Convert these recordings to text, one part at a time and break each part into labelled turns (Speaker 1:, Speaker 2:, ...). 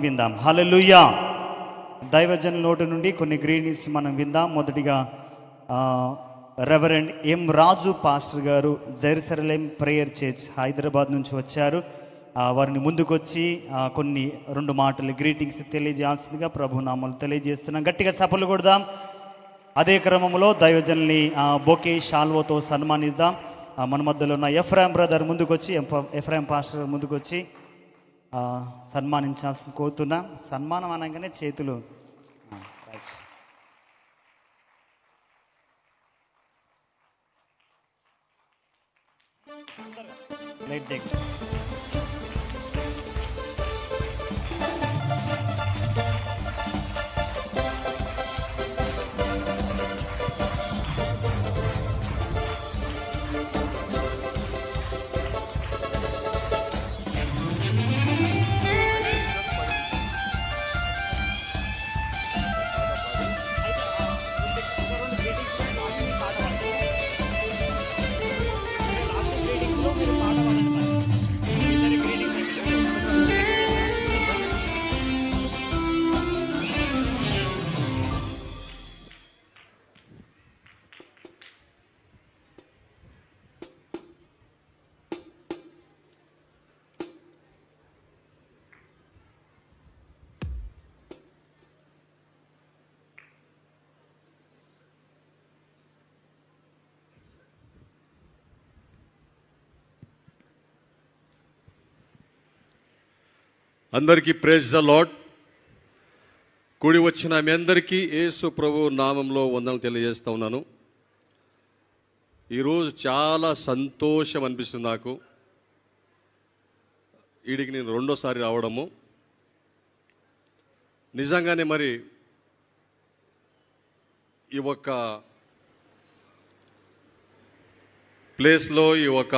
Speaker 1: విందాం. హల్లెలూయా. దైవజనుల నోటి నుండి కొన్ని గ్రీటింగ్స్ మనం విందాం. మొదటిగా రెవరెండ్ ఎం రాజు పాస్టర్ గారు జెరూసలేం ప్రేయర్ చర్చ్ హైదరాబాద్ నుంచి వచ్చారు. వారిని ముందుకొచ్చి కొన్ని 2 మాటలు గ్రీటింగ్స్ తెలియజేయాల్సిందిగా ప్రభు నామములు తెలియజేస్తున్నాం. గట్టిగా చప్పట్లు కొడదాం. అదే క్రమంలో దైవజనుల్ని బొకే షాల్వోతో సన్మానిద్దాం. మన మధ్యలో ఉన్న ఎఫ్రాయిం బ్రదర్ ముందుకొచ్చి, ఎఫ్రాయిం పాస్టర్ ముందుకొచ్చి సన్మానించాల్సి కోరుతున్నా. సన్మానం అనగానే చేతులు లైట్ చేయండి.
Speaker 2: అందరికీ ప్రైజ్ ద లార్డ్. కూడి వచ్చిన మీ అందరికీ యేసు ప్రభు నామంలో వందనాలు తెలియజేస్తూ ఉన్నాను. ఈరోజు చాలా సంతోషం అనిపిస్తుంది నాకు. వీడికి నేను 2వ రావడము నిజంగానే మరి ఈ ఒక్క ప్లేస్లో, ఈ ఒక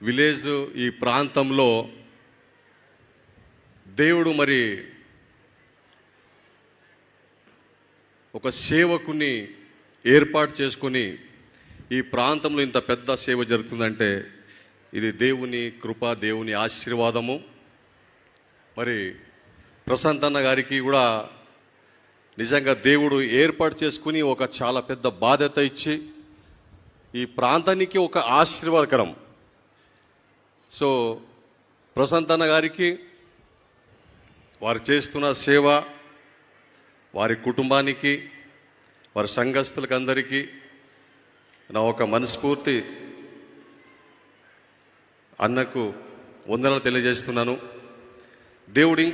Speaker 2: విలేజ్, ఈ ప్రాంతంలో దేవుడు మరి ఒక సేవకుని ఏర్పాటు చేసుకొని ఈ ప్రాంతంలో ఇంత పెద్ద సేవ జరుగుతుందంటే ఇది దేవుని కృప, దేవుని ఆశీర్వాదము. మరి ప్రశాంత్ అన్న గారికి కూడా నిజంగా దేవుడు ఏర్పాటు చేసుకుని ఒక చాలా పెద్ద బాధ్యత ఇచ్చి ఈ ప్రాంతానికి ఒక ఆశీర్వాదకరం. సో ప్రశాంత్ అన్న గారికి, వారు చేస్తున్న సేవ, వారి కుటుంబానికి, వారి సంఘస్థులకు అందరికీ నా ఒక మనస్ఫూర్తి అన్నకు వందనాలు తెలియజేస్తున్నాను. దేవుడి